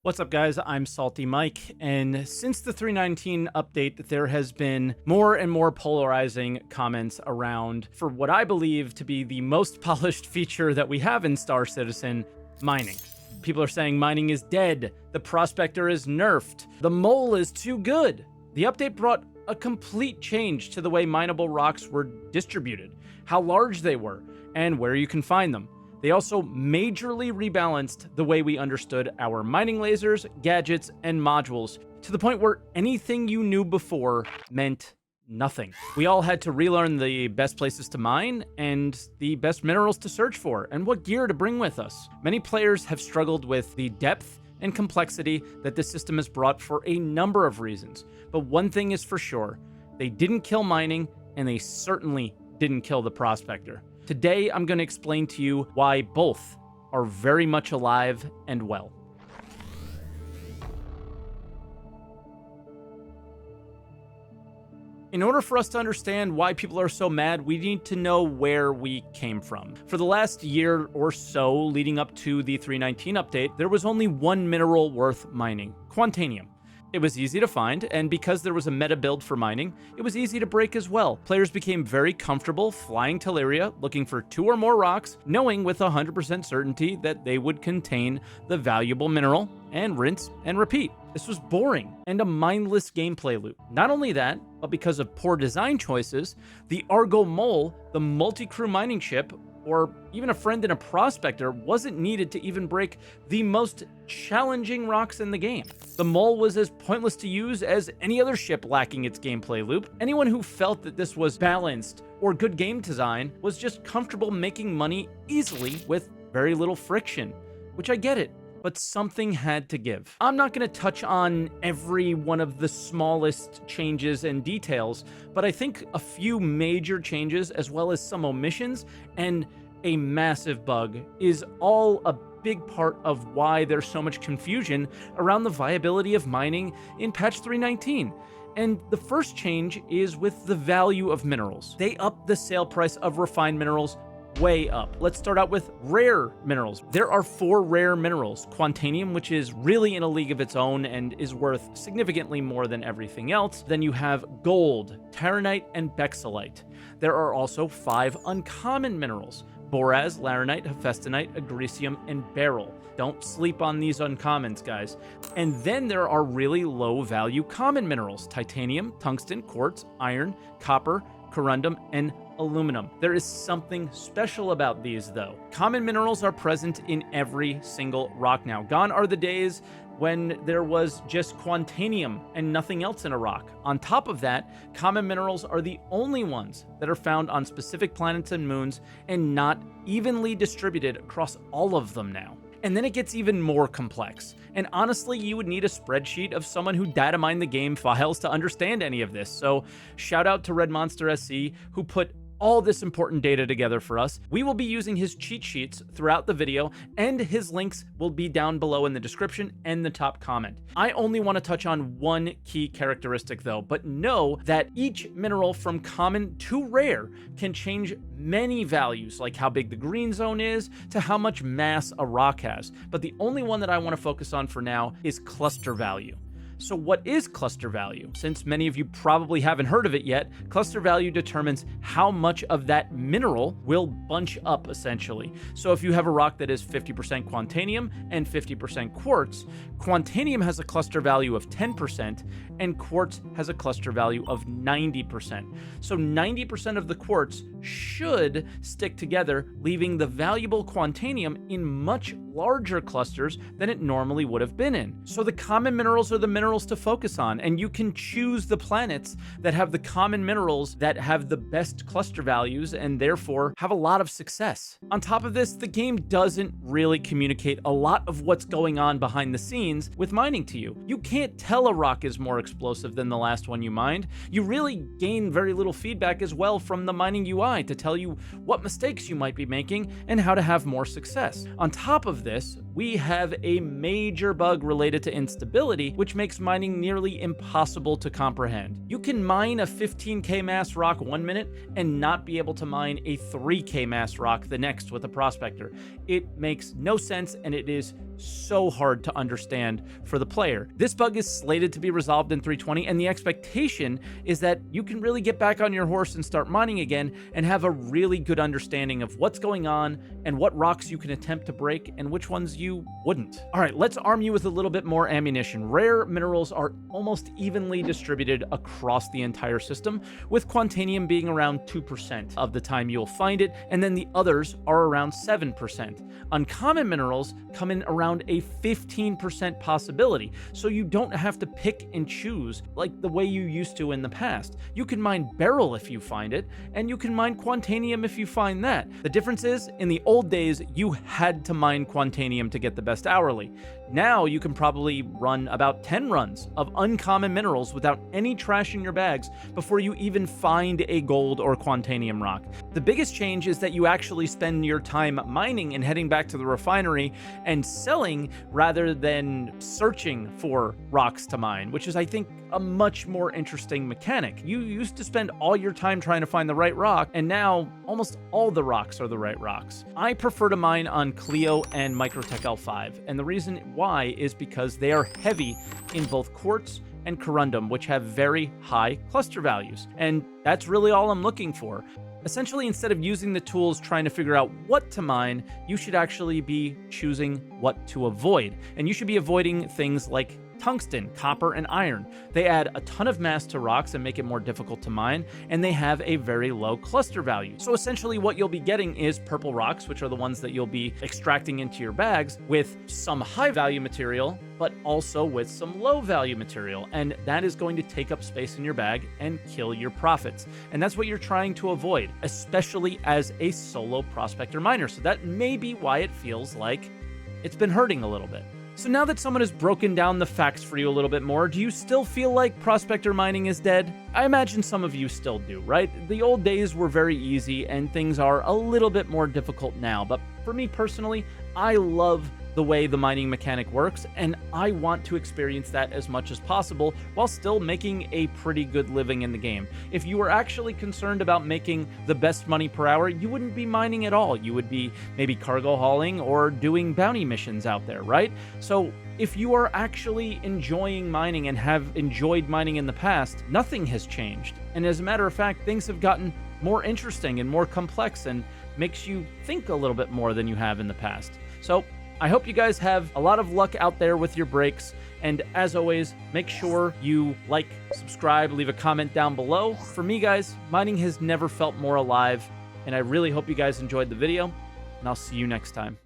What's up, guys? I'm SaltEMike, and since the 3.19 update, there has been more and more polarizing comments around for what I believe to be the most polished feature that we have in Star Citizen, mining. People are saying mining is dead, the Prospector is nerfed, the mole is too good. The update brought a complete change to the way mineable rocks were distributed, how large they were, and where you can find them. They also majorly rebalanced the way we understood our mining lasers, gadgets, and modules, to the point where anything you knew before meant nothing. We all had to relearn the best places to mine, and the best minerals to search for, and what gear to bring with us. Many players have struggled with the depth and complexity that this system has brought for a number of reasons. But one thing is for sure, they didn't kill mining, and they certainly didn't kill the Prospector. Today, I'm going to explain to you why both are very much alive and well. In order for us to understand why people are so mad, we need to know where we came from. For the last year or so leading up to the 3.19 update, there was only one mineral worth mining: Quantanium. It was easy to find, and because there was a meta build for mining, it was easy to break as well. Players became very comfortable flying Teleria, looking for 2 or more rocks, knowing with 100% certainty that they would contain the valuable mineral, and rinse and repeat. This was boring and a mindless gameplay loop. Not only that, but because of poor design choices, the Argo Mole, the multi-crew mining ship, or even a friend in a Prospector, wasn't needed to even break the most challenging rocks in the game. The Mole was as pointless to use as any other ship lacking its gameplay loop. Anyone who felt that this was balanced or good game design was just comfortable making money easily with very little friction, which I get it. But something had to give. I'm not going to touch on every one of the smallest changes and details, but I think a few major changes, as well as some omissions and a massive bug, is all a big part of why there's so much confusion around the viability of mining in patch 3.19. And the first change is with the value of minerals. They upped the sale price of refined minerals way up. Let's start out with rare minerals. There are 4 rare minerals: Quantanium, which is really in a league of its own and is worth significantly more than everything else. Then you have gold, taronite, and bexelite. There are also 5 uncommon minerals: boraz, laranite, hephaestonite, agricium, and beryl. Don't sleep on these uncommons, guys. And then there are really low value common minerals: titanium, tungsten, quartz, iron, copper, corundum, and aluminum. There is something special about these, though. Common minerals are present in every single rock now. Gone are the days when there was just Quantanium and nothing else in a rock. On top of that, common minerals are the only ones that are found on specific planets and moons, and not evenly distributed across all of them now. And then it gets even more complex. And honestly, you would need a spreadsheet of someone who data mined the game files to understand any of this. So shout out to RedMonsterSC, who put all this important data together for us. We will be using his cheat sheets throughout the video, and his links will be down below in the description and the top comment. I only want to touch on one key characteristic though, but know that each mineral from common to rare can change many values, like how big the green zone is to how much mass a rock has. But the only one that I want to focus on for now is cluster value. So what is cluster value? Since many of you probably haven't heard of it yet, cluster value determines how much of that mineral will bunch up, essentially. So if you have a rock that is 50% Quantanium and 50% quartz, Quantanium has a cluster value of 10%, and quartz has a cluster value of 90%. So 90% of the quartz should stick together, leaving the valuable Quantanium in much larger clusters than it normally would have been in. So the common minerals are the minerals to focus on, and you can choose the planets that have the common minerals that have the best cluster values and therefore have a lot of success. On top of this, the game doesn't really communicate a lot of what's going on behind the scenes with mining to you. You can't tell a rock is more explosive than the last one you mined. You really gain very little feedback as well from the mining UI to tell you what mistakes you might be making and how to have more success. On top of this, we have a major bug related to instability, which makes mining nearly impossible to comprehend. You can mine a 15k mass rock 1 minute and not be able to mine a 3k mass rock the next with a Prospector. It makes no sense, and it is so hard to understand for the player. This bug is slated to be resolved in 3.20, and the expectation is that you can really get back on your horse and start mining again and have a really good understanding of what's going on and what rocks you can attempt to break and which ones you wouldn't. All right, let's arm you with a little bit more ammunition. Rare minerals are almost evenly distributed across the entire system, with Quantanium being around 2% of the time you'll find it, and then the others are around 7%. Uncommon minerals come in around a 15% possibility, so you don't have to pick and choose like the way you used to in the past. You can mine beryl if you find it, and you can mine Quantanium if you find that. The difference is, in the old days, you had to mine Quantanium to get the best hourly. Now you can probably run about 10 runs of uncommon minerals without any trash in your bags before you even find a gold or Quantanium rock. The biggest change is that you actually spend your time mining and heading back to the refinery and selling rather than searching for rocks to mine, which is, I think, a much more interesting mechanic. You used to spend all your time trying to find the right rock, and now almost all the rocks are the right rocks. I prefer to mine on Clio and Microtech L5, and the reason why is because they are heavy in both quartz and corundum, which have very high cluster values, and that's really all I'm looking for. Essentially, instead of using the tools trying to figure out what to mine, you should actually be choosing what to avoid, and you should be avoiding things like tungsten, copper, and iron. They add a ton of mass to rocks and make it more difficult to mine, and they have a very low cluster value. So essentially what you'll be getting is purple rocks, which are the ones that you'll be extracting into your bags, with some high value material, but also with some low value material, and that is going to take up space in your bag and kill your profits. And that's what you're trying to avoid, especially as a solo prospector miner. So that may be why it feels like it's been hurting a little bit. So now that someone has broken down the facts for you a little bit more, do you still feel like prospector mining is dead? I imagine some of you still do, right? The old days were very easy and things are a little bit more difficult now, but for me personally, I love the way the mining mechanic works, and I want to experience that as much as possible while still making a pretty good living in the game. If you were actually concerned about making the best money per hour, you wouldn't be mining at all. You would be maybe cargo hauling or doing bounty missions out there, right? So if you are actually enjoying mining and have enjoyed mining in the past, nothing has changed. And as a matter of fact, things have gotten more interesting and more complex and makes you think a little bit more than you have in the past. So I hope you guys have a lot of luck out there with your breaks, and as always, make sure you like, subscribe, leave a comment down below. For me, guys, mining has never felt more alive, and I really hope you guys enjoyed the video, and I'll see you next time.